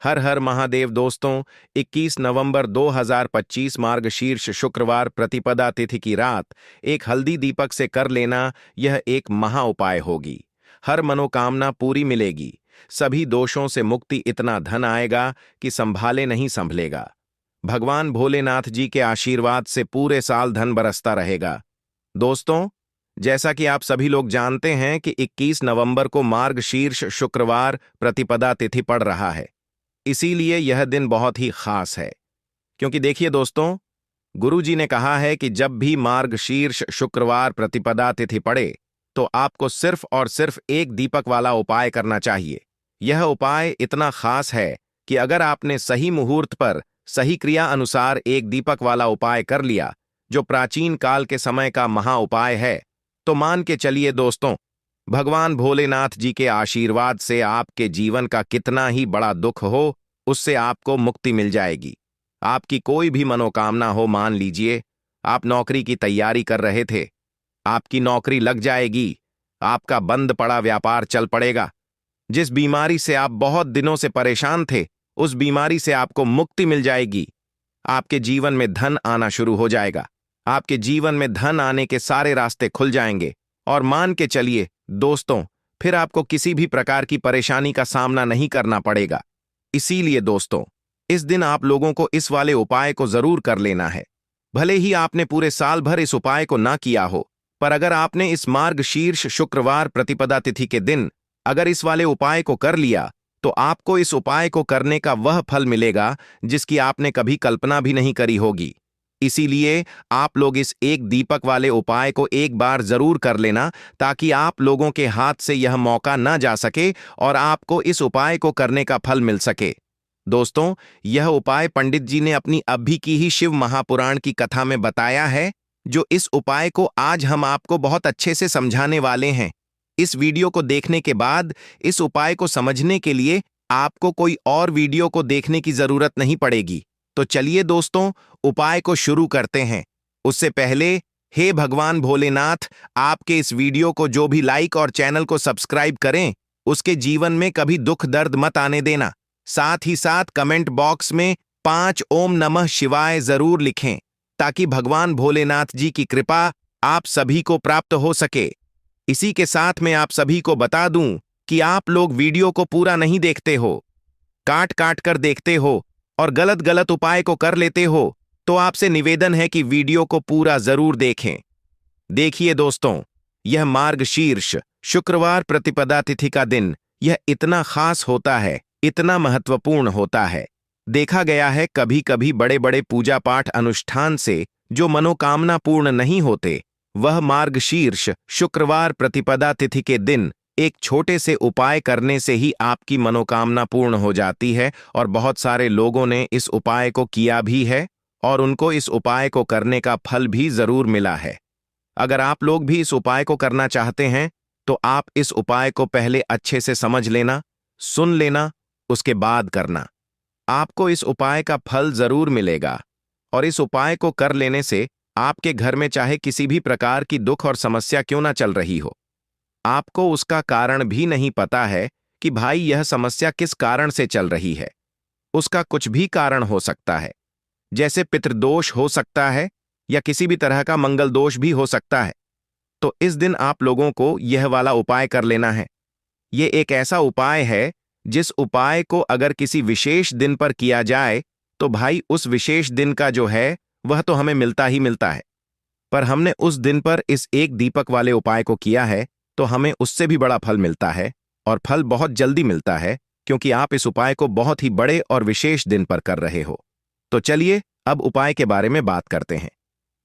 हर हर महादेव दोस्तों। 21 नवंबर 2025 मार्गशीर्ष शुक्रवार प्रतिपदा तिथि की रात एक हल्दी दीपक से कर लेना, यह एक महा उपाय होगी। हर मनोकामना पूरी मिलेगी। सभी दोषों से मुक्ति, इतना धन आएगा कि संभाले नहीं संभलेगा। भगवान भोलेनाथ जी के आशीर्वाद से पूरे साल धन बरसता रहेगा। दोस्तों, जैसा कि आप सभी लोग जानते हैं कि 21 नवंबर को मार्गशीर्ष शुक्रवार प्रतिपदा तिथि पड़ रहा है। इसीलिए यह दिन बहुत ही खास है। क्योंकि देखिए दोस्तों, गुरु जी ने कहा है कि जब भी मार्गशीर्ष शुक्रवार प्रतिपदा तिथि पड़े तो आपको सिर्फ और सिर्फ एक दीपक वाला उपाय करना चाहिए। यह उपाय इतना खास है कि अगर आपने सही मुहूर्त पर सही क्रिया अनुसार एक दीपक वाला उपाय कर लिया, जो प्राचीन काल के समय का महा उपाय है, तो मान के चलिए दोस्तों, भगवान भोलेनाथ जी के आशीर्वाद से आपके जीवन का कितना ही बड़ा दुख हो, उससे आपको मुक्ति मिल जाएगी। आपकी कोई भी मनोकामना हो, मान लीजिए आप नौकरी की तैयारी कर रहे थे, आपकी नौकरी लग जाएगी। आपका बंद पड़ा व्यापार चल पड़ेगा। जिस बीमारी से आप बहुत दिनों से परेशान थे, उस बीमारी से आपको मुक्ति मिल जाएगी। आपके जीवन में धन आना शुरू हो जाएगा। आपके जीवन में धन आने के सारे रास्ते खुल जाएंगे। और मान के चलिए दोस्तों, फिर आपको किसी भी प्रकार की परेशानी का सामना नहीं करना पड़ेगा। इसीलिए दोस्तों, इस दिन आप लोगों को इस वाले उपाय को जरूर कर लेना है। भले ही आपने पूरे साल भर इस उपाय को ना किया हो, पर अगर आपने इस मार्गशीर्ष शुक्रवार प्रतिपदा तिथि के दिन अगर इस वाले उपाय को कर लिया, तो आपको इस उपाय को करने का वह फल मिलेगा जिसकी आपने कभी कल्पना भी नहीं करी होगी। इसीलिए आप लोग इस एक दीपक वाले उपाय को एक बार जरूर कर लेना, ताकि आप लोगों के हाथ से यह मौका ना जा सके और आपको इस उपाय को करने का फल मिल सके। दोस्तों, यह उपाय पंडित जी ने अपनी अभी की ही शिव महापुराण की कथा में बताया है, जो इस उपाय को आज हम आपको बहुत अच्छे से समझाने वाले हैं। इस वीडियो को देखने के बाद इस उपाय को समझने के लिए आपको कोई और वीडियो को देखने की जरूरत नहीं पड़ेगी। तो चलिए दोस्तों, उपाय को शुरू करते हैं। उससे पहले, हे भगवान भोलेनाथ, आपके इस वीडियो को जो भी लाइक और चैनल को सब्सक्राइब करें, उसके जीवन में कभी दुख दर्द मत आने देना। साथ ही साथ कमेंट बॉक्स में 5 ओम नमः शिवाय जरूर लिखें, ताकि भगवान भोलेनाथ जी की कृपा आप सभी को प्राप्त हो सके। इसी के साथ मैं आप सभी को बता दूं कि आप लोग वीडियो को पूरा नहीं देखते हो, काट काट कर देखते हो और गलत गलत उपाय को कर लेते हो, तो आपसे निवेदन है कि वीडियो को पूरा जरूर देखें। देखिए दोस्तों, यह मार्गशीर्ष शुक्रवार प्रतिपदा तिथि का दिन यह इतना खास होता है, इतना महत्वपूर्ण होता है। देखा गया है कभी कभी बड़े बड़े पूजा पाठ अनुष्ठान से जो मनोकामना पूर्ण नहीं होते, वह मार्गशीर्ष शुक्रवार प्रतिपदा तिथि के दिन एक छोटे से उपाय करने से ही आपकी मनोकामना पूर्ण हो जाती है। और बहुत सारे लोगों ने इस उपाय को किया भी है और उनको इस उपाय को करने का फल भी जरूर मिला है। अगर आप लोग भी इस उपाय को करना चाहते हैं, तो आप इस उपाय को पहले अच्छे से समझ लेना, सुन लेना, उसके बाद करना। आपको इस उपाय का फल जरूर मिलेगा। और इस उपाय को कर लेने से आपके घर में चाहे किसी भी प्रकार की दुख और समस्या क्यों ना चल रही हो, आपको उसका कारण भी नहीं पता है कि भाई यह समस्या किस कारण से चल रही है। उसका कुछ भी कारण हो सकता है, जैसे पितृदोष हो सकता है या किसी भी तरह का मंगल दोष भी हो सकता है। तो इस दिन आप लोगों को यह वाला उपाय कर लेना है। यह एक ऐसा उपाय है जिस उपाय को अगर किसी विशेष दिन पर किया जाए, तो भाई उस विशेष दिन का जो है वह तो हमें मिलता ही मिलता है। पर हमने उस दिन पर इस एक दीपक वाले उपाय को किया है, तो हमें उससे भी बड़ा फल मिलता है। और फल बहुत जल्दी मिलता है, क्योंकि आप इस उपाय को बहुत ही बड़े और विशेष दिन पर कर रहे हो। तो चलिए अब उपाय के बारे में बात करते हैं।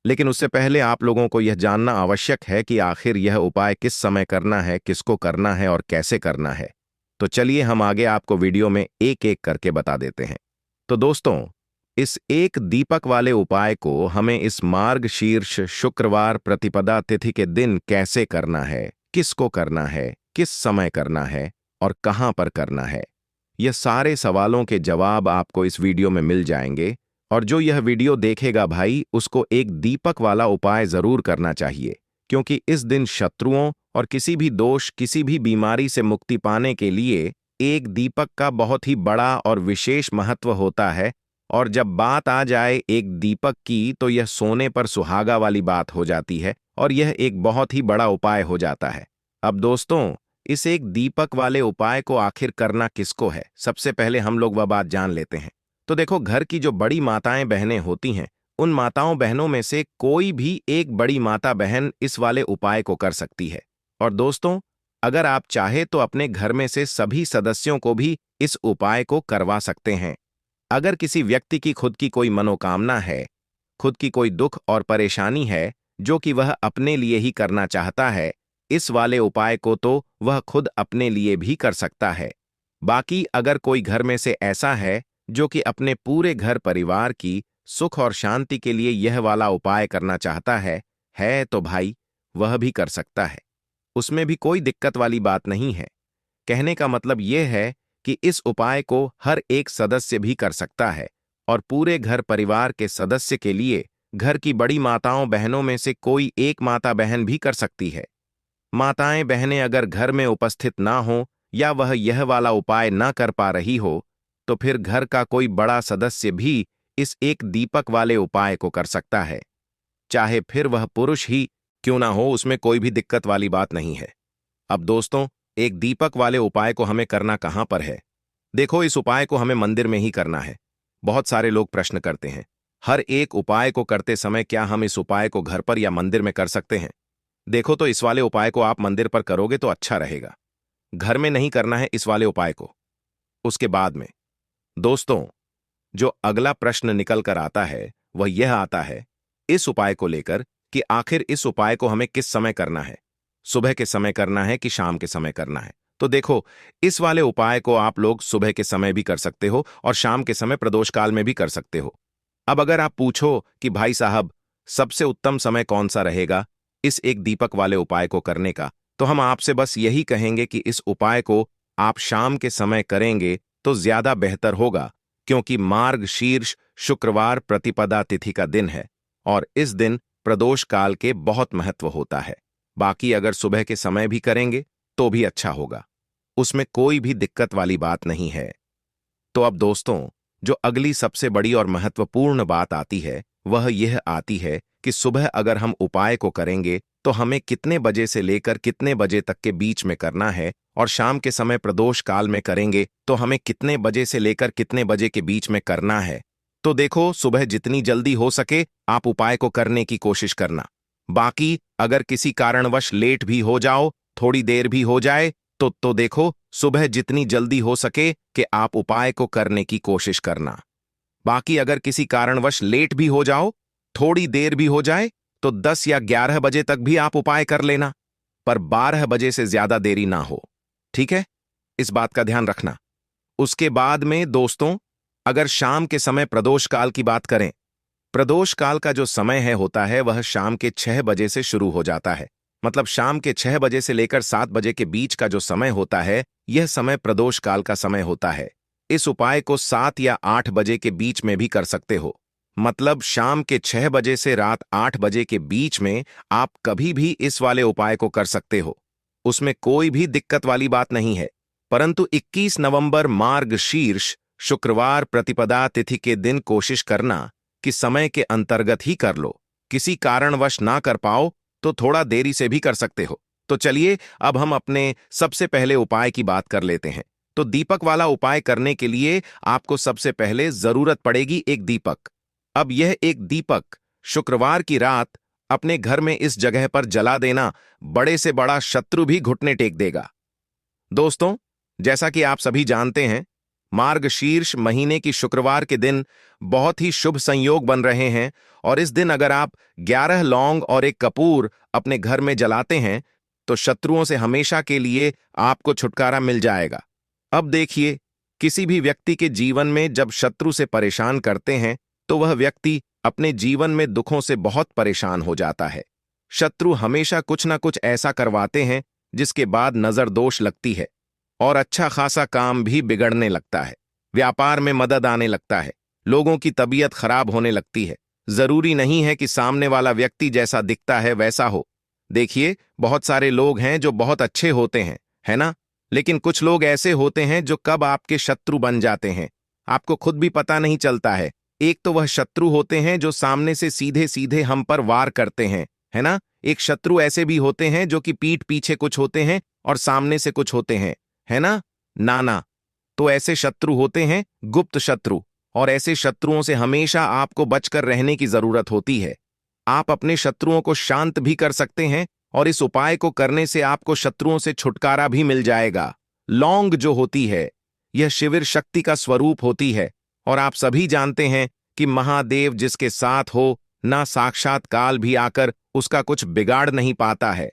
लेकिन उससे पहले आप लोगों को यह जानना आवश्यक है कि आखिर यह उपाय किस समय करना है, किसको करना है और कैसे करना है। तो चलिए हम आगे आपको वीडियो में एक एक करके बता देते हैं। तो दोस्तों, इस एक दीपक वाले उपाय को हमें इस मार्गशीर्ष शुक्रवार प्रतिपदा तिथि के दिन कैसे करना है, किसको करना है, किस समय करना है और कहां पर करना है, यह सारे सवालों के जवाब आपको इस वीडियो में मिल जाएंगे। और जो यह वीडियो देखेगा भाई, उसको एक दीपक वाला उपाय जरूर करना चाहिए, क्योंकि इस दिन शत्रुओं और किसी भी दोष, किसी भी बीमारी से मुक्ति पाने के लिए एक दीपक का बहुत ही बड़ा और विशेष महत्व होता है, और जब बात आ जाए एक दीपक की तो यह सोने पर सुहागा वाली बात हो जाती है और यह एक बहुत ही बड़ा उपाय हो जाता है। अब दोस्तों, इस एक दीपक वाले उपाय को आखिर करना किसको है, सबसे पहले हम लोग वह बात जान लेते हैं। तो देखो, घर की जो बड़ी माताएं बहनें होती हैं, उन माताओं बहनों में से कोई भी एक बड़ी माता बहन इस वाले उपाय को कर सकती है। और दोस्तों, अगर आप चाहे तो अपने घर में से सभी सदस्यों को भी इस उपाय को करवा सकते हैं। अगर किसी व्यक्ति की खुद की कोई मनोकामना है, खुद की कोई दुख और परेशानी है जो कि वह अपने लिए ही करना चाहता है, इस वाले उपाय को तो वह खुद अपने लिए भी कर सकता है। बाकी अगर कोई घर में से ऐसा है जो कि अपने पूरे घर परिवार की सुख और शांति के लिए यह वाला उपाय करना चाहता है तो भाई वह भी कर सकता है। उसमें भी कोई दिक्कत वाली बात नहीं है। कहने का मतलब यह है कि इस उपाय को हर एक सदस्य भी कर सकता है और पूरे घर परिवार के सदस्य के लिए घर की बड़ी माताओं बहनों में से कोई एक माता बहन भी कर सकती है। माताएं बहनें अगर घर में उपस्थित ना हो या वह यह वाला उपाय ना कर पा रही हो, तो फिर घर का कोई बड़ा सदस्य भी इस एक दीपक वाले उपाय को कर सकता है। चाहे फिर वह पुरुष ही क्यों ना हो, उसमें कोई भी दिक्कत वाली बात नहीं है। अब दोस्तों, एक दीपक वाले उपाय को हमें करना कहां पर है? देखो, इस उपाय को हमें मंदिर में ही करना है। बहुत सारे लोग प्रश्न करते हैं, हर एक उपाय को करते समय क्या हम इस उपाय को घर पर या मंदिर में कर सकते हैं? देखो, तो इस वाले उपाय को आप मंदिर पर करोगे तो अच्छा रहेगा। घर में नहीं करना है इस वाले उपाय को। उसके बाद में दोस्तों, जो अगला प्रश्न निकल कर आता है वह यह आता है इस उपाय को लेकर कि आखिर इस उपाय को हमें किस समय करना है, सुबह के समय करना है कि शाम के समय करना है? तो देखो, इस वाले उपाय को आप लोग सुबह के समय भी कर सकते हो और शाम के समय प्रदोष काल में भी कर सकते हो। अब अगर आप पूछो कि भाई साहब, सबसे उत्तम समय कौन सा रहेगा इस एक दीपक वाले उपाय को करने का, तो हम आपसे बस यही कहेंगे कि इस उपाय को आप शाम के समय करेंगे तो ज्यादा बेहतर होगा, क्योंकि मार्ग शीर्ष शुक्रवार प्रतिपदा तिथि का दिन है और इस दिन प्रदोष काल के बहुत महत्व होता है। बाकी अगर सुबह के समय भी करेंगे तो भी अच्छा होगा, उसमें कोई भी दिक्कत वाली बात नहीं है। तो अब दोस्तों, जो अगली सबसे बड़ी और महत्वपूर्ण बात आती है वह यह आती है कि सुबह अगर हम उपाय को करेंगे तो हमें कितने बजे से लेकर कितने बजे तक के बीच में करना है, और शाम के समय प्रदोष काल में करेंगे तो हमें कितने बजे से लेकर कितने बजे के बीच में करना है। तो देखो, सुबह जितनी जल्दी हो सके आप उपाय को करने की कोशिश करना। बाकी अगर किसी कारणवश लेट भी हो जाओ, थोड़ी देर भी हो जाए, तो देखो, सुबह जितनी जल्दी हो सके कि आप उपाय को करने की कोशिश करना। बाकी अगर किसी कारणवश लेट भी हो जाओ, थोड़ी देर भी हो जाए, तो 10 या 11 बजे तक भी आप उपाय कर लेना, पर 12 बजे से ज्यादा देरी ना हो। ठीक है, इस बात का ध्यान रखना। उसके बाद में दोस्तों, अगर शाम के समय प्रदोष काल की बात करें, प्रदोष काल का जो समय है होता है वह शाम के 6 बजे से शुरू हो जाता है। मतलब शाम के 6 बजे से लेकर 7 बजे के बीच का जो समय होता है, यह समय प्रदोष काल का समय होता है। इस उपाय को 7 या 8 बजे के बीच में भी कर सकते हो। मतलब शाम के 6 बजे से रात 8 बजे के बीच में आप कभी भी इस वाले उपाय को कर सकते हो, उसमें कोई भी दिक्कत वाली बात नहीं है। परंतु 21 नवंबर मार्ग शीर्ष शुक्रवार प्रतिपदा तिथि के दिन कोशिश करना कि समय के अंतर्गत ही कर लो। किसी कारणवश ना कर पाओ तो थोड़ा देरी से भी कर सकते हो। तो चलिए, अब हम अपने सबसे पहले उपाय की बात कर लेते हैं। तो दीपक वाला उपाय करने के लिए आपको सबसे पहले जरूरत पड़ेगी एक दीपक। अब यह एक दीपक शुक्रवार की रात अपने घर में इस जगह पर जला देना, बड़े से बड़ा शत्रु भी घुटने टेक देगा। दोस्तों, जैसा कि आप सभी जानते हैं, मार्ग शीर्ष महीने की शुक्रवार के दिन बहुत ही शुभ संयोग बन रहे हैं, और इस दिन अगर आप 11 लौंग और एक कपूर अपने घर में जलाते हैं तो शत्रुओं से हमेशा के लिए आपको छुटकारा मिल जाएगा। अब देखिए, किसी भी व्यक्ति के जीवन में जब शत्रु से परेशान करते हैं तो वह व्यक्ति अपने जीवन में दुखों से बहुत परेशान हो जाता है। शत्रु हमेशा कुछ ना कुछ ऐसा करवाते हैं जिसके बाद नजर दोष लगती है और अच्छा खासा काम भी बिगड़ने लगता है, व्यापार में मदद आने लगता है, लोगों की तबीयत खराब होने लगती है। जरूरी नहीं है कि सामने वाला व्यक्ति जैसा दिखता है वैसा हो। देखिए, बहुत सारे लोग हैं जो बहुत अच्छे होते हैं, है ना, लेकिन कुछ लोग ऐसे होते हैं जो कब आपके शत्रु बन जाते हैं आपको खुद भी पता नहीं चलता है। एक तो वह शत्रु होते हैं जो सामने से सीधे सीधे हम पर वार करते हैं, है ना। एक शत्रु ऐसे भी होते हैं जो कि पीठ पीछे कुछ होते हैं और सामने से कुछ होते हैं, है ना। नाना। तो ऐसे शत्रु होते हैं गुप्त शत्रु, और ऐसे शत्रुओं से हमेशा आपको बचकर रहने की जरूरत होती है। आप अपने शत्रुओं को शांत भी कर सकते हैं और इस उपाय को करने से आपको शत्रुओं से छुटकारा भी मिल जाएगा। लौंग जो होती है यह शिविर शक्ति का स्वरूप होती है, और आप सभी जानते हैं कि महादेव जिसके साथ हो ना साक्षात काल भी आकर उसका कुछ बिगाड़ नहीं पाता है।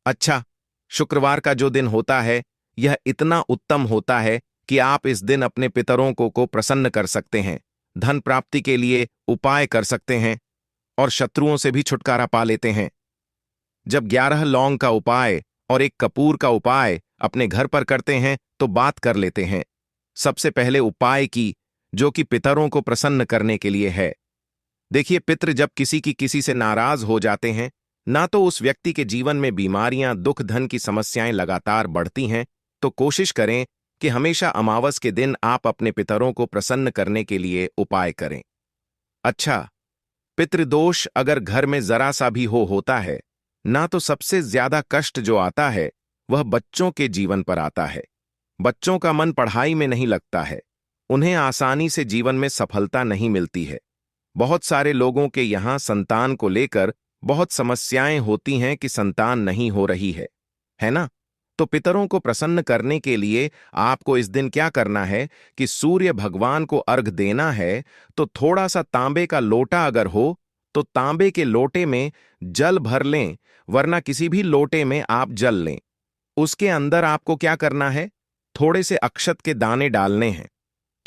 अच्छा, शुक्रवार का जो दिन होता है यह इतना उत्तम होता है कि आप इस दिन अपने पितरों को प्रसन्न कर सकते हैं, धन प्राप्ति के लिए उपाय कर सकते हैं और शत्रुओं से भी छुटकारा पा लेते हैं। जब 11 लौंग का उपाय और एक कपूर का उपाय अपने घर पर करते हैं तो बात कर लेते हैं। सबसे पहले उपाय की, जो कि पितरों को प्रसन्न करने के लिए है। देखिए, पितृ जब किसी से नाराज हो जाते हैं, ना तो उस व्यक्ति के जीवन में बीमारियां, दुख, धन की समस्याएं लगातार बढ़ती हैं, तो कोशिश करें कि हमेशा अमावस के दिन आप अपने पितरों को प्रसन्न करने के लिए उपाय करें। अच्छा, पितृदोष अगर घर में जरा सा भी होता है ना, तो सबसे ज्यादा कष्ट जो आता है वह बच्चों के जीवन पर आता है। बच्चों का मन पढ़ाई में नहीं लगता है, उन्हें आसानी से जीवन में सफलता नहीं मिलती है। बहुत सारे लोगों के यहाँ संतान को लेकर बहुत समस्याएं होती हैं कि संतान नहीं हो रही है ना। तो पितरों को प्रसन्न करने के लिए आपको इस दिन क्या करना है कि सूर्य भगवान को अर्घ देना है। तो थोड़ा सा तांबे का लोटा अगर हो तो तांबे के लोटे में जल भर लें, वरना किसी भी लोटे में आप जल लें। उसके अंदर आपको क्या करना है, थोड़े से अक्षत के दाने डालने हैं,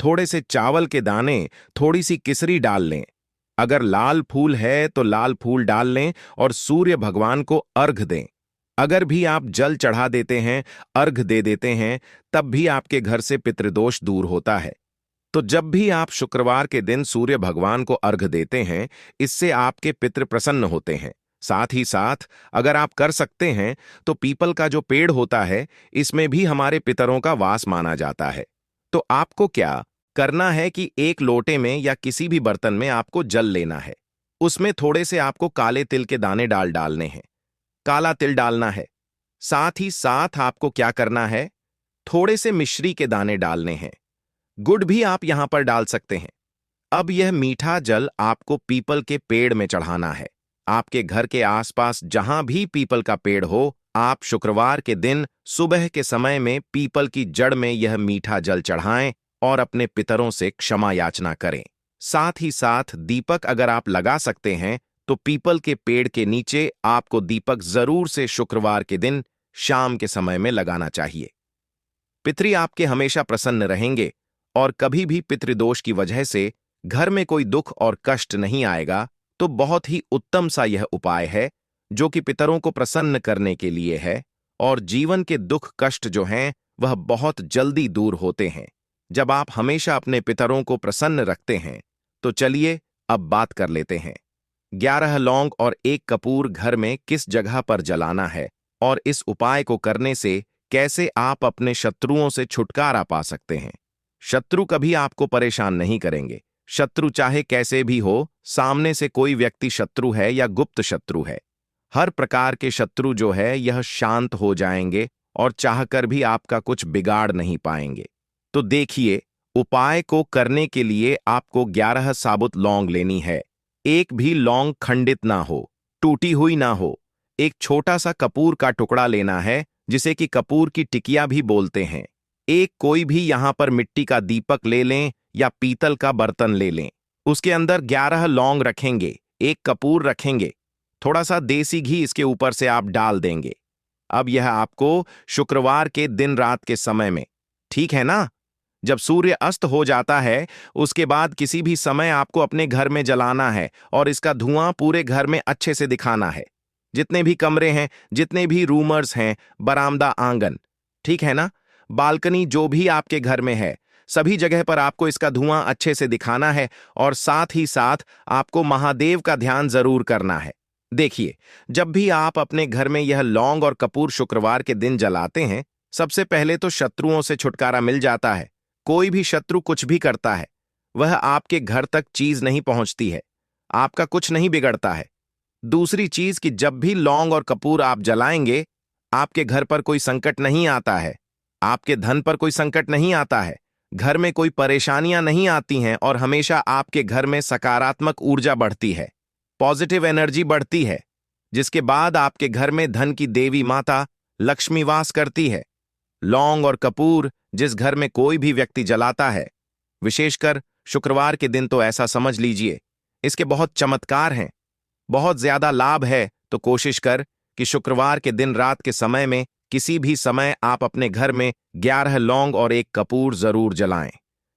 थोड़े से चावल के दाने, थोड़ी सी किसरी डाल लें। अगर लाल फूल है तो लाल फूल डाल लें और सूर्य भगवान को अर्घ दें। अगर भी आप जल चढ़ा देते हैं, अर्घ दे देते हैं, तब भी आपके घर से पितृदोष दूर होता है। तो जब भी आप शुक्रवार के दिन सूर्य भगवान को अर्घ देते हैं, इससे आपके पितृ प्रसन्न होते हैं। साथ ही साथ अगर आप कर सकते हैं तो पीपल का जो पेड़ होता है, इसमें भी हमारे पितरों का वास माना जाता है। तो आपको क्या करना है कि एक लोटे में या किसी भी बर्तन में आपको जल लेना है, उसमें थोड़े से आपको काले तिल के दाने डालने हैं, काला तिल डालना है। साथ ही साथ आपको क्या करना है, थोड़े से मिश्री के दाने डालने हैं, गुड़ भी आप यहां पर डाल सकते हैं। अब यह मीठा जल आपको पीपल के पेड़ में चढ़ाना है। आपके घर के आसपास जहां भी पीपल का पेड़ हो, आप शुक्रवार के दिन सुबह के समय में पीपल की जड़ में यह मीठा जल चढ़ाएं और अपने पितरों से क्षमा याचना करें। साथ ही साथ दीपक अगर आप लगा सकते हैं तो पीपल के पेड़ के नीचे आपको दीपक जरूर से शुक्रवार के दिन शाम के समय में लगाना चाहिए। पितृ आपके हमेशा प्रसन्न रहेंगे और कभी भी पितृदोष की वजह से घर में कोई दुख और कष्ट नहीं आएगा। तो बहुत ही उत्तम सा यह उपाय है जो कि पितरों को प्रसन्न करने के लिए है, और जीवन के दुख कष्ट जो हैं वह बहुत जल्दी दूर होते हैं जब आप हमेशा अपने पितरों को प्रसन्न रखते हैं। तो चलिए अब बात कर लेते हैं 11 लौंग और 1 कपूर घर में किस जगह पर जलाना है, और इस उपाय को करने से कैसे आप अपने शत्रुओं से छुटकारा पा सकते हैं। शत्रु कभी आपको परेशान नहीं करेंगे। शत्रु चाहे कैसे भी हो, सामने से कोई व्यक्ति शत्रु है या गुप्त शत्रु है, हर प्रकार के शत्रु जो है यह शांत हो जाएंगे और चाहकर भी आपका कुछ बिगाड़ नहीं पाएंगे। तो देखिए, उपाय को करने के लिए आपको 11 साबुत लौंग लेनी है। एक भी लौंग खंडित ना हो, टूटी हुई ना हो। एक छोटा सा कपूर का टुकड़ा लेना है, जिसे कि कपूर की टिकिया भी बोलते हैं। एक कोई भी यहां पर मिट्टी का दीपक ले लें या पीतल का बर्तन ले लें। उसके अंदर 11 लौंग रखेंगे, 1 कपूर रखेंगे, थोड़ा सा देसी घी इसके ऊपर से आप डाल देंगे। अब यह आपको शुक्रवार के दिन रात के समय में, ठीक है ना, जब सूर्य अस्त हो जाता है उसके बाद किसी भी समय आपको अपने घर में जलाना है और इसका धुआं पूरे घर में अच्छे से दिखाना है। जितने भी कमरे हैं, जितने भी रूमर्स हैं, बरामदा, आंगन, ठीक है ना, बालकनी, जो भी आपके घर में है, सभी जगह पर आपको इसका धुआं अच्छे से दिखाना है। और साथ ही साथ आपको महादेव का ध्यान जरूर करना है। देखिए, जब भी आप अपने घर में यह लौंग और कपूर शुक्रवार के दिन जलाते हैं सबसे पहले तो शत्रुओं से छुटकारा मिल जाता है। कोई भी शत्रु कुछ भी करता है, वह आपके घर तक चीज नहीं पहुंचती है, आपका कुछ नहीं बिगड़ता है। दूसरी चीज कि जब भी लौंग और कपूर आप जलाएंगे, आपके घर पर कोई संकट नहीं आता है, आपके धन पर कोई संकट नहीं आता है, घर में कोई परेशानियां नहीं आती हैं और हमेशा आपके घर में सकारात्मक ऊर्जा बढ़ती है, पॉजिटिव एनर्जी बढ़ती है, जिसके बाद आपके घर में धन की देवी माता लक्ष्मी वास करती है। लौंग और कपूर जिस घर में कोई भी व्यक्ति जलाता है, विशेषकर शुक्रवार के दिन, तो ऐसा समझ लीजिए इसके बहुत चमत्कार हैं, बहुत ज्यादा लाभ है। तो कोशिश कर कि शुक्रवार के दिन रात के समय में किसी भी समय आप अपने घर में 11 लौंग और 1 कपूर जरूर जलाएं।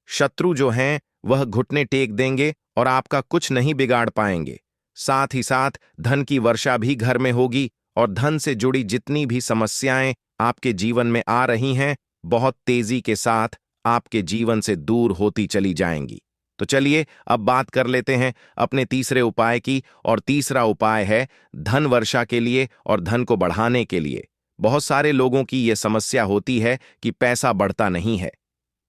शत्रु जो हैं वह घुटने टेक देंगे और आपका कुछ नहीं बिगाड़ पाएंगे। साथ ही साथ धन की वर्षा भी घर में होगी और धन से जुड़ी जितनी भी समस्याएं आपके जीवन में आ रही हैं, बहुत तेजी के साथ आपके जीवन से दूर होती चली जाएंगी। तो चलिए अब बात कर लेते हैं अपने तीसरे उपाय की, और तीसरा उपाय है धन वर्षा के लिए और धन को बढ़ाने के लिए। बहुत सारे लोगों की यह समस्या होती है कि पैसा बढ़ता नहीं है।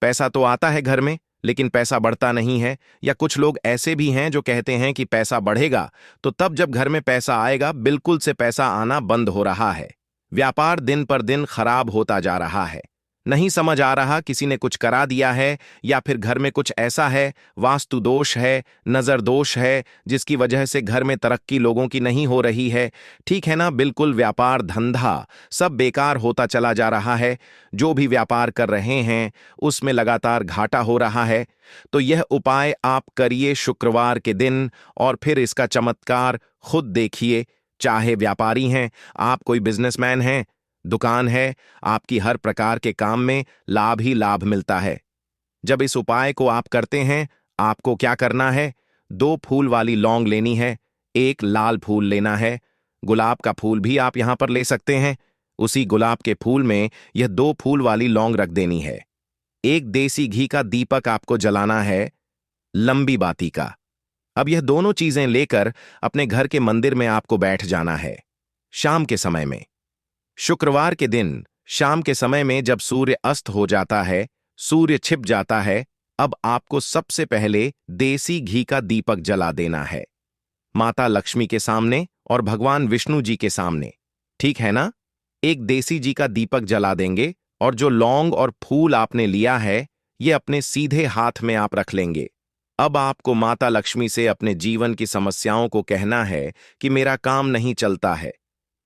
पैसा तो आता है घर में, लेकिन पैसा बढ़ता नहीं है। या कुछ लोग ऐसे भी हैं जो कहते हैं कि पैसा बढ़ेगा, तो तब जब घर में पैसा आएगा, बिल्कुल से पैसा आना बंद हो रहा है। व्यापार दिन पर दिन खराब होता जा रहा है। नहीं समझ आ रहा, किसी ने कुछ करा दिया है या फिर घर में कुछ ऐसा है, वास्तु दोष है, नजर दोष है, जिसकी वजह से घर में तरक्की लोगों की नहीं हो रही है। ठीक है ना, बिल्कुल व्यापार धंधा सब बेकार होता चला जा रहा है। जो भी व्यापार कर रहे हैं उसमें लगातार घाटा हो रहा है। तो यह उपाय आप करिए शुक्रवार के दिन, और फिर इसका चमत्कार खुद देखिए। चाहे व्यापारी हैं आप, कोई बिजनेसमैन हैं, दुकान है, आपकी हर प्रकार के काम में लाभ ही लाभ मिलता है। जब इस उपाय को आप करते हैं, आपको क्या करना है, 2 फूल वाली लौंग लेनी है, 1 लाल फूल लेना है, गुलाब का फूल भी आप यहां पर ले सकते हैं। उसी गुलाब के फूल में यह 2 फूल वाली लौंग रख देनी है। 1 देसी घी का दीपक आपको जलाना है, लंबी बाती का। अब यह दोनों चीजें लेकर अपने घर के मंदिर में आपको बैठ जाना है शाम के समय में। शुक्रवार के दिन शाम के समय में जब सूर्य अस्त हो जाता है, सूर्य छिप जाता है, अब आपको सबसे पहले देसी घी का दीपक जला देना है, माता लक्ष्मी के सामने और भगवान विष्णु जी के सामने। ठीक है ना? एक देसी घी का दीपक जला देंगे और जो लौंग और फूल आपने लिया है, ये अपने सीधे हाथ में आप रख लेंगे। अब आपको माता लक्ष्मी से अपने जीवन की समस्याओं को कहना है कि मेरा काम नहीं चलता है,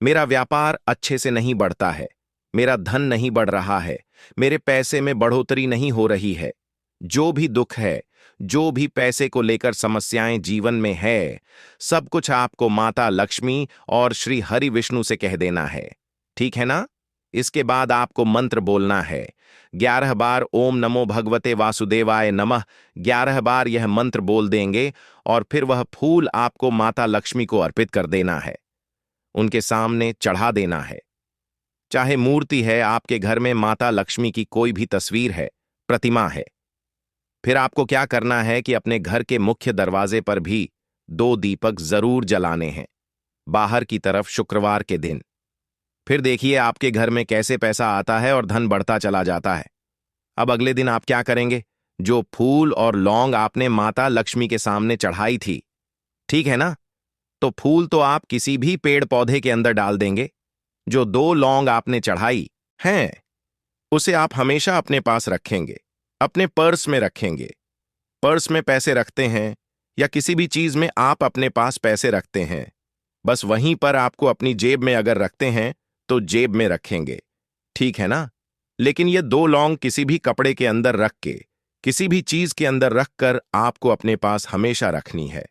मेरा व्यापार अच्छे से नहीं बढ़ता है, मेरा धन नहीं बढ़ रहा है, मेरे पैसे में बढ़ोतरी नहीं हो रही है। जो भी दुख है, जो भी पैसे को लेकर समस्याएं जीवन में है, सब कुछ आपको माता लक्ष्मी और श्री हरि विष्णु से कह देना है। ठीक है ना? इसके बाद आपको मंत्र बोलना है। 11 बार ओम नमो भगवते वासुदेवाय नमः 11 बार यह मंत्र बोल देंगे और फिर वह फूल आपको माता लक्ष्मी को अर्पित कर देना है, उनके सामने चढ़ा देना है। चाहे मूर्ति है आपके घर में, माता लक्ष्मी की कोई भी तस्वीर है, प्रतिमा है, फिर आपको क्या करना है कि अपने घर के मुख्य दरवाजे पर भी 2 दीपक जरूर जलाने हैं, बाहर की तरफ शुक्रवार के दिन। फिर देखिए आपके घर में कैसे पैसा आता है और धन बढ़ता चला जाता है। अब अगले दिन आप क्या करेंगे, जो फूल और लौंग आपने माता लक्ष्मी के सामने चढ़ाई थी, ठीक है ना, तो फूल तो आप किसी भी पेड़ पौधे के अंदर डाल देंगे। जो 2 लौंग आपने चढ़ाई हैं, उसे आप हमेशा अपने पास रखेंगे, अपने पर्स में रखेंगे। पर्स में पैसे रखते हैं या किसी भी चीज में आप अपने पास पैसे रखते हैं, बस वहीं पर आपको अपनी जेब में अगर रखते हैं तो जेब में रखेंगे। ठीक है ना? लेकिन ये 2 लौंग किसी भी कपड़े के अंदर रख के, किसी भी चीज के अंदर रखकर आपको अपने पास हमेशा रखनी है।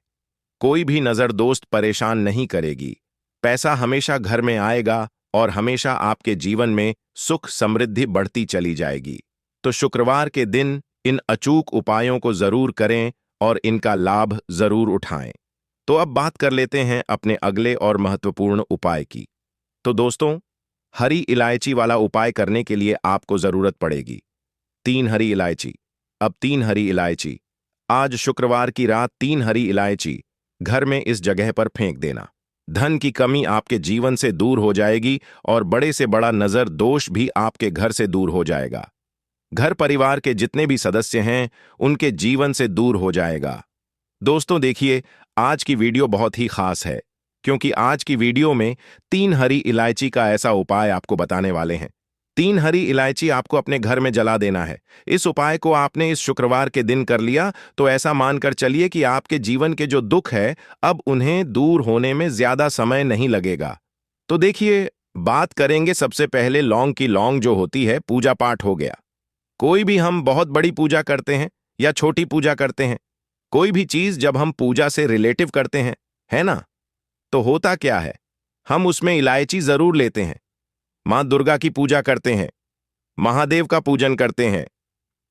कोई भी नजर दोस्त परेशान नहीं करेगी, पैसा हमेशा घर में आएगा और हमेशा आपके जीवन में सुख समृद्धि बढ़ती चली जाएगी। तो शुक्रवार के दिन इन अचूक उपायों को जरूर करें और इनका लाभ जरूर उठाएं। तो अब बात कर लेते हैं अपने अगले और महत्वपूर्ण उपाय की। तो दोस्तों, हरी इलायची वाला उपाय करने के लिए आपको जरूरत पड़ेगी 3 हरी इलायची। अब 3 हरी इलायची, आज शुक्रवार की रात 3 हरी इलायची घर में इस जगह पर फेंक देना। धन की कमी आपके जीवन से दूर हो जाएगी और बड़े से बड़ा नजर दोष भी आपके घर से दूर हो जाएगा। घर परिवार के जितने भी सदस्य हैं उनके जीवन से दूर हो जाएगा। दोस्तों देखिए, आज की वीडियो बहुत ही खास है क्योंकि आज की वीडियो में 3 हरी इलायची का ऐसा उपाय आपको बताने वाले हैं। 3 हरी इलायची आपको अपने घर में जला देना है। इस उपाय को आपने इस शुक्रवार के दिन कर लिया तो ऐसा मानकर चलिए कि आपके जीवन के जो दुख है अब उन्हें दूर होने में ज्यादा समय नहीं लगेगा। तो देखिए, बात करेंगे सबसे पहले लौंग की। लौंग जो होती है, पूजा पाठ हो गया। कोई भी हम बहुत बड़ी पूजा करते हैं या छोटी पूजा करते हैं, कोई भी चीज जब हम पूजा से रिलेटिव करते हैं, है ना, तो होता क्या है, हम उसमें इलायची जरूर लेते हैं। मां दुर्गा की पूजा करते हैं, महादेव का पूजन करते हैं,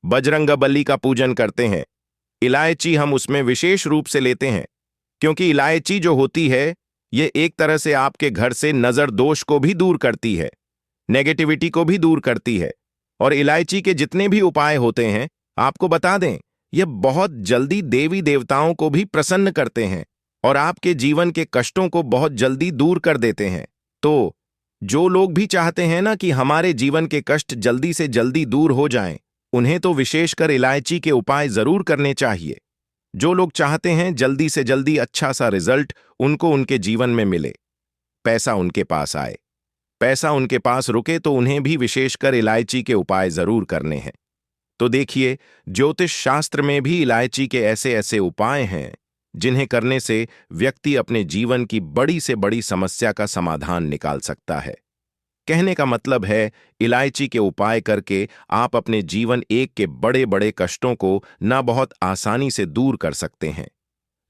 बजरंगबली का पूजन करते हैं, इलायची हम उसमें विशेष रूप से लेते हैं क्योंकि इलायची जो होती है ये एक तरह से आपके घर से नजर दोष को भी दूर करती है, नेगेटिविटी को भी दूर करती है। और इलायची के जितने भी उपाय होते हैं, आपको बता दें, ये बहुत जल्दी देवी देवताओं को भी प्रसन्न करते हैं और आपके जीवन के कष्टों को बहुत जल्दी दूर कर देते हैं। तो जो लोग भी चाहते हैं ना कि हमारे जीवन के कष्ट जल्दी से जल्दी दूर हो जाएं, उन्हें तो विशेषकर इलायची के उपाय जरूर करने चाहिए। जो लोग चाहते हैं जल्दी से जल्दी अच्छा सा रिजल्ट उनको उनके जीवन में मिले, पैसा उनके पास आए, पैसा उनके पास रुके, तो उन्हें भी विशेषकर इलायची के उपाय जरूर करने हैं। तो देखिए, ज्योतिष शास्त्र में भी इलायची के ऐसे ऐसे उपाय हैं जिन्हें करने से व्यक्ति अपने जीवन की बड़ी से बड़ी समस्या का समाधान निकाल सकता है। कहने का मतलब है, इलायची के उपाय करके आप अपने जीवन एक के बड़े बड़े कष्टों को ना बहुत आसानी से दूर कर सकते हैं।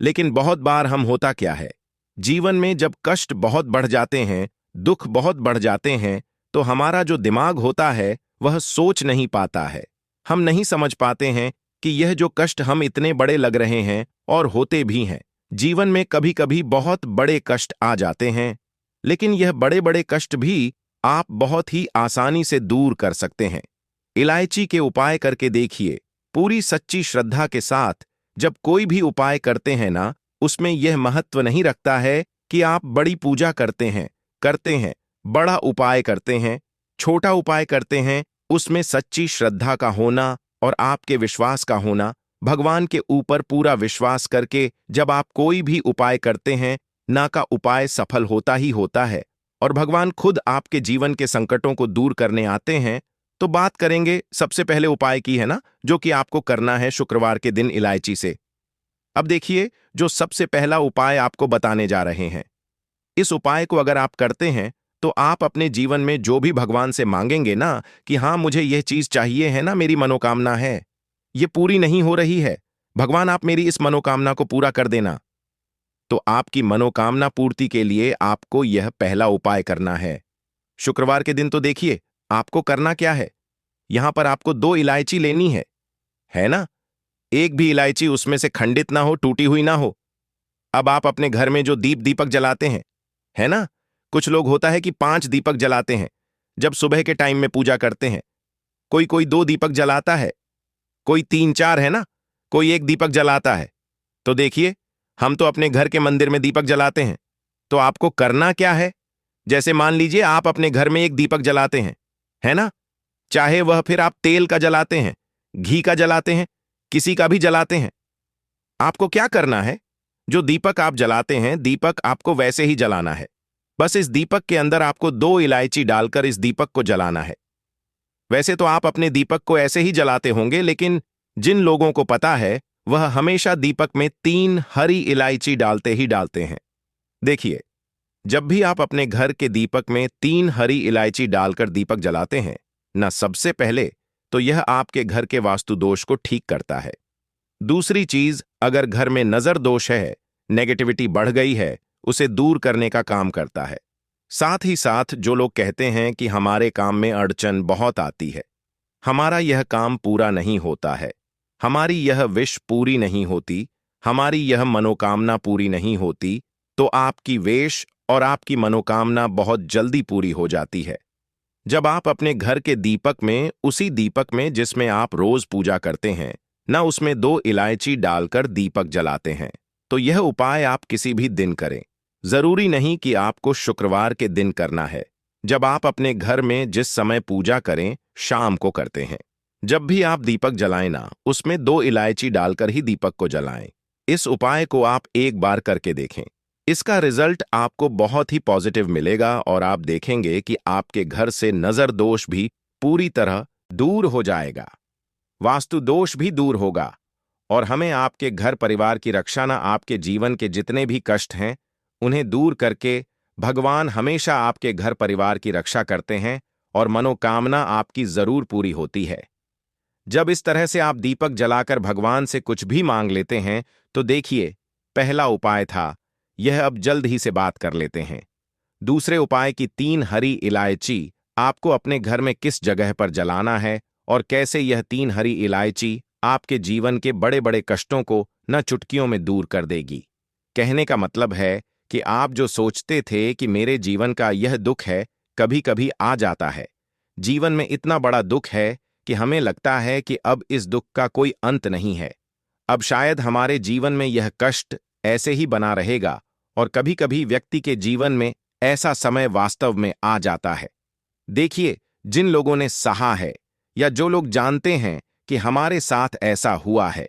लेकिन बहुत बार हम होता क्या है, जीवन में जब कष्ट बहुत बढ़ जाते हैं, दुख बहुत बढ़ जाते हैं, तो हमारा जो दिमाग होता है वह सोच नहीं पाता है। हम नहीं समझ पाते हैं कि यह जो कष्ट हम इतने बड़े लग रहे हैं और होते भी हैं। जीवन में कभी कभी बहुत बड़े कष्ट आ जाते हैं, लेकिन यह बड़े बड़े कष्ट भी आप बहुत ही आसानी से दूर कर सकते हैं। इलायची के उपाय करके देखिए, पूरी सच्ची श्रद्धा के साथ जब कोई भी उपाय करते हैं ना, उसमें यह महत्व नहीं रखता है कि आप बड़ी पूजा करते हैं, बड़ा उपाय करते हैं, छोटा उपाय करते हैं, उसमें सच्ची श्रद्धा का होना और आपके विश्वास का होना, भगवान के ऊपर पूरा विश्वास करके जब आप कोई भी उपाय करते हैं ना, का उपाय सफल होता ही होता है और भगवान खुद आपके जीवन के संकटों को दूर करने आते हैं। तो बात करेंगे सबसे पहले उपाय की, है ना, जो कि आपको करना है शुक्रवार के दिन इलायची से। अब देखिए, जो सबसे पहला उपाय आपको बताने जा रहे हैं, इस उपाय को अगर आप करते हैं तो आप अपने जीवन में जो भी भगवान से मांगेंगे ना कि हाँ मुझे यह चीज चाहिए, है ना, मेरी मनोकामना है, ये पूरी नहीं हो रही है, भगवान आप मेरी इस मनोकामना को पूरा कर देना, तो आपकी मनोकामना पूर्ति के लिए आपको यह पहला उपाय करना है। शुक्रवार के दिन तो देखिए आपको करना क्या है, यहां पर आपको 2 इलायची लेनी है ना, एक भी इलायची उसमें से खंडित ना हो, टूटी हुई ना हो। अब आप अपने घर में जो दीपक जलाते हैं, है ना, कुछ लोग होता है कि 5 दीपक जलाते हैं जब सुबह के टाइम में पूजा करते हैं, कोई 2 दीपक जलाता है, कोई 3-4, है ना, कोई 1 दीपक जलाता है। तो देखिए, हम तो अपने घर के मंदिर में दीपक जलाते हैं, तो आपको करना क्या है, जैसे मान लीजिए आप अपने घर में 1 दीपक जलाते हैं, है ना, चाहे वह फिर आप तेल का जलाते हैं, घी का जलाते हैं, किसी का भी जलाते हैं, आपको क्या करना है, जो दीपक आप जलाते हैं, दीपक आपको वैसे ही जलाना है। बस इस दीपक के अंदर आपको 2 इलायची डालकर इस दीपक को जलाना है। वैसे तो आप अपने दीपक को ऐसे ही जलाते होंगे, लेकिन जिन लोगों को पता है वह हमेशा दीपक में 3 हरी इलायची डालते ही डालते हैं। देखिए, जब भी आप अपने घर के दीपक में 3 हरी इलायची डालकर दीपक जलाते हैं ना, सबसे पहले तो यह आपके घर के वास्तु दोष को ठीक करता है। दूसरी चीज, अगर घर में नजर दोष है, नेगेटिविटी बढ़ गई है, उसे दूर करने का काम करता है। साथ ही साथ जो लोग कहते हैं कि हमारे काम में अड़चन बहुत आती है, हमारा यह काम पूरा नहीं होता है, हमारी यह विश पूरी नहीं होती, हमारी यह मनोकामना पूरी नहीं होती, तो आपकी वेश और आपकी मनोकामना बहुत जल्दी पूरी हो जाती है। जब आप अपने घर के दीपक में, उसी दीपक में जिसमें आप रोज पूजा करते हैं ना, उसमें 2 इलायची डालकर दीपक जलाते हैं, तो यह उपाय आप किसी भी दिन करें, जरूरी नहीं कि आपको शुक्रवार के दिन करना है। जब आप अपने घर में जिस समय पूजा करें, शाम को करते हैं। जब भी आप दीपक जलाएं ना, उसमें 2 इलायची डालकर ही दीपक को जलाएं। इस उपाय को आप एक बार करके देखें। इसका रिजल्ट आपको बहुत ही पॉजिटिव मिलेगा और आप देखेंगे कि आपके घर से नजर दोष भी पूरी तरह दूर हो जाएगा, वास्तु दोष भी दूर होगा। और हमें आपके घर परिवार की रक्षा ना, आपके जीवन के जितने भी कष्ट हैं उन्हें दूर करके भगवान हमेशा आपके घर परिवार की रक्षा करते हैं और मनोकामना आपकी जरूर पूरी होती है। जब इस तरह से आप दीपक जलाकर भगवान से कुछ भी मांग लेते हैं तो देखिए, पहला उपाय था, यह अब जल्द ही से बात कर लेते हैं। दूसरे उपाय की 3 हरी इलायची आपको अपने घर में किस जगह पर जलाना है और कैसे यह 3 हरी इलायची आपके जीवन के बड़े बड़े कष्टों को न चुटकियों में दूर कर देगी। कहने का मतलब है कि आप जो सोचते थे कि मेरे जीवन का यह दुख है, कभी कभी आ जाता है। जीवन में इतना बड़ा दुख है कि हमें लगता है कि अब इस दुख का कोई अंत नहीं है। अब शायद हमारे जीवन में यह कष्ट ऐसे ही बना रहेगा और कभी कभी व्यक्ति के जीवन में ऐसा समय वास्तव में आ जाता है। देखिए, जिन लोगों ने सहा है या जो लोग जानते हैं कि हमारे साथ ऐसा हुआ है,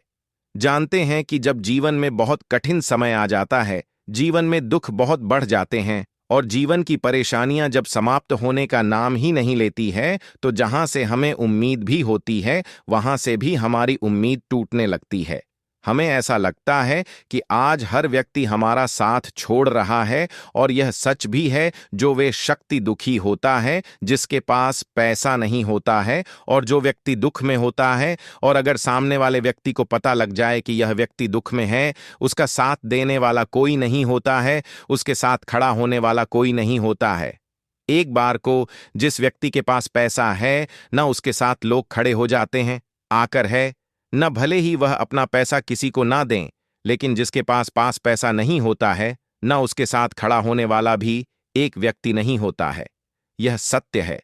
जानते हैं कि जब जीवन में बहुत कठिन समय आ जाता है, जीवन में दुख बहुत बढ़ जाते हैं और जीवन की परेशानियां जब समाप्त होने का नाम ही नहीं लेती है, तो जहां से हमें उम्मीद भी होती है, वहां से भी हमारी उम्मीद टूटने लगती है। हमें ऐसा लगता है कि आज हर व्यक्ति हमारा साथ छोड़ रहा है और यह सच भी है। जो वे शक्ति दुखी होता है, जिसके पास पैसा नहीं होता है और जो व्यक्ति दुख में होता है, और अगर सामने वाले व्यक्ति को पता लग जाए कि यह व्यक्ति दुख में है, उसका साथ देने वाला कोई नहीं होता है, उसके साथ खड़ा होने वाला कोई नहीं होता है। एक बार को जिस व्यक्ति के पास पैसा है, न उसके साथ लोग खड़े हो जाते हैं, आकर है, न भले ही वह अपना पैसा किसी को ना दें, लेकिन जिसके पास पैसा नहीं होता है, न उसके साथ खड़ा होने वाला भी एक व्यक्ति नहीं होता है। यह सत्य है।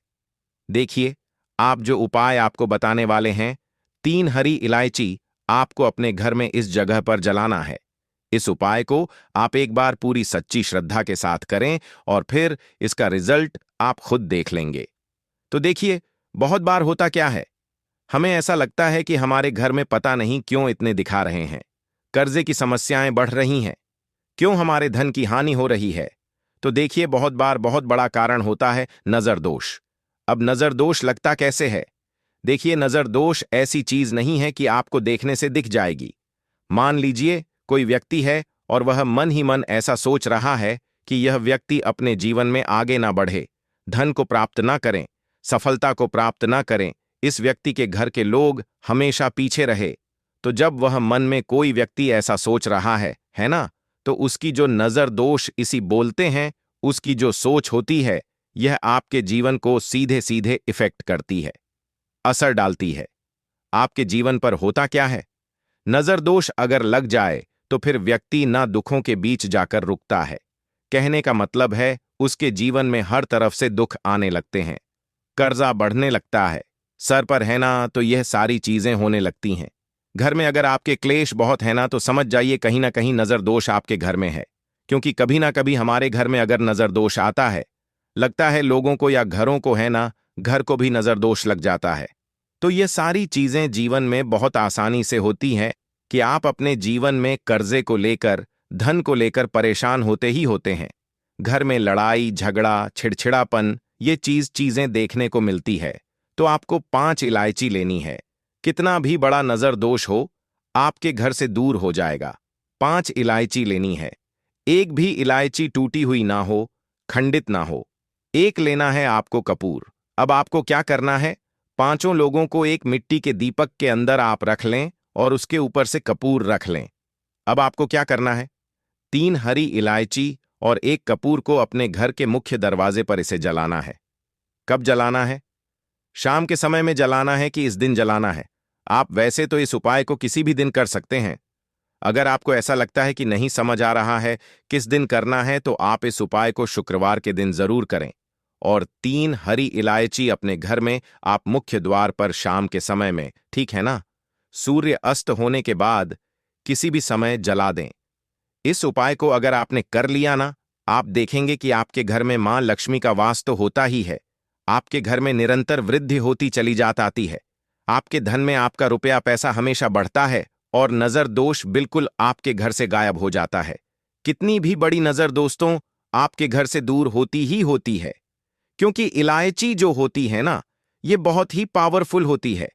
देखिए, आप जो उपाय आपको बताने वाले हैं, 3 हरी इलायची आपको अपने घर में इस जगह पर जलाना है। इस उपाय को आप एक बार पूरी सच्ची श्रद्धा के साथ करें और फिर इसका रिजल्ट आप खुद देख लेंगे। तो देखिए, बहुत बार होता क्या है, हमें ऐसा लगता है कि हमारे घर में पता नहीं क्यों इतने दिखा रहे हैं, कर्जे की समस्याएं बढ़ रही हैं, क्यों हमारे धन की हानि हो रही है। तो देखिए, बहुत बार बहुत बड़ा कारण होता है नजर दोष। अब नजर दोष लगता कैसे है? देखिए, नजर दोष ऐसी चीज नहीं है कि आपको देखने से दिख जाएगी। मान लीजिए कोई व्यक्ति है और वह मन ही मन ऐसा सोच रहा है कि यह व्यक्ति अपने जीवन में आगे ना बढ़े, धन को प्राप्त ना करें, सफलता को प्राप्त ना करें, इस व्यक्ति के घर के लोग हमेशा पीछे रहे। तो जब वह मन में कोई व्यक्ति ऐसा सोच रहा है ना, तो उसकी जो नजर दोष इसी बोलते हैं, उसकी जो सोच होती है, यह आपके जीवन को सीधे सीधे इफेक्ट करती है, असर डालती है। आपके जीवन पर होता क्या है, नजर दोष अगर लग जाए तो फिर व्यक्ति ना दुखों के बीच जाकर रुकता है। कहने का मतलब है, उसके जीवन में हर तरफ से दुख आने लगते हैं, कर्जा बढ़ने लगता है, सर पर है ना, तो यह सारी चीजें होने लगती हैं। घर में अगर आपके क्लेश बहुत है ना, तो समझ जाइए कहीं ना कहीं नजर दोष आपके घर में है। क्योंकि कभी ना कभी हमारे घर में अगर नजर दोष आता है, लगता है लोगों को या घरों को है ना, घर को भी नजर दोष लग जाता है। तो ये सारी चीजें जीवन में बहुत आसानी से होती हैं कि आप अपने जीवन में कर्जे को लेकर, धन को लेकर परेशान होते ही होते हैं। घर में लड़ाई झगड़ा, छिड़छिड़ापन, ये चीजें देखने को मिलती है। तो आपको 5 इलायची लेनी है। कितना भी बड़ा नजर दोष हो, आपके घर से दूर हो जाएगा। 5 इलायची लेनी है। एक भी इलायची टूटी हुई ना हो, खंडित ना हो। एक लेना है आपको कपूर। अब आपको क्या करना है, 5 लोगों को एक मिट्टी के दीपक के अंदर आप रख लें और उसके ऊपर से कपूर रख लें। अब आपको क्या करना है, 3 हरी इलायची और 1 कपूर को अपने घर के मुख्य दरवाजे पर इसे जलाना है। कब जलाना है? शाम के समय में जलाना है कि इस दिन जलाना है? आप वैसे तो इस उपाय को किसी भी दिन कर सकते हैं। अगर आपको ऐसा लगता है कि नहीं समझ आ रहा है किस दिन करना है, तो आप इस उपाय को शुक्रवार के दिन जरूर करें और 3 हरी इलायची अपने घर में आप मुख्य द्वार पर शाम के समय में, ठीक है ना, सूर्य अस्त होने के बाद किसी भी समय जला दें। इस उपाय को अगर आपने कर लिया ना, आप देखेंगे कि आपके घर में मां लक्ष्मी का वास तो होता ही है। आपके घर में निरंतर वृद्धि होती चली जाती आती है। आपके धन में आपका रुपया पैसा हमेशा बढ़ता है और नजर दोष बिल्कुल आपके घर से गायब हो जाता है। कितनी भी बड़ी नजर दोस्तों आपके घर से दूर होती ही होती है, क्योंकि इलायची जो होती है ना, ये बहुत ही पावरफुल होती है।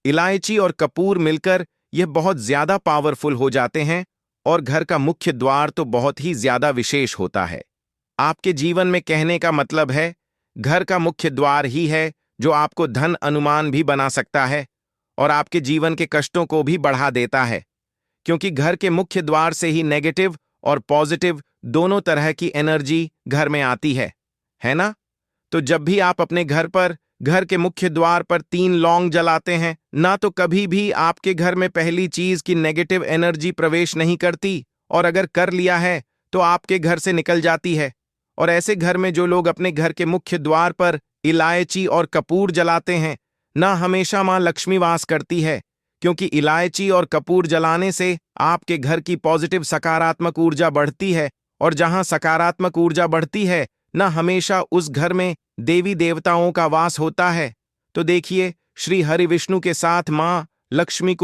इलायची और कपूर मिलकर यह बहुत ज्यादा पावरफुल हो जाते हैं और घर का मुख्य द्वार तो बहुत ही ज्यादा विशेष होता है। आपके जीवन में कहने का मतलब है घर का मुख्य द्वार ही है जो आपको धन अनुमान भी बना सकता है और आपके जीवन के कष्टों को भी बढ़ा देता है, क्योंकि घर के मुख्य द्वार से ही नेगेटिव और पॉजिटिव दोनों तरह की एनर्जी घर में आती है ना? तो जब भी आप अपने घर के मुख्य द्वार पर 3 लौंग जलाते हैं ना, तो कभी भी आपके घर में पहली चीज की नेगेटिव एनर्जी प्रवेश नहीं करती, और अगर कर लिया है तो आपके घर से निकल जाती है। और ऐसे घर में जो लोग अपने घर के मुख्य द्वार पर इलायची और कपूर जलाते हैं ना, हमेशा मां लक्ष्मी वास करती है, क्योंकि इलायची और कपूर जलाने से आपके घर की पॉजिटिव सकारात्मक ऊर्जा बढ़ती है, और जहां सकारात्मक ऊर्जा बढ़ती है ना, हमेशा उस घर में देवी देवताओं का वास होता है। तो देखिए, श्री हरि विष्णु के साथ मां लक्ष्मी को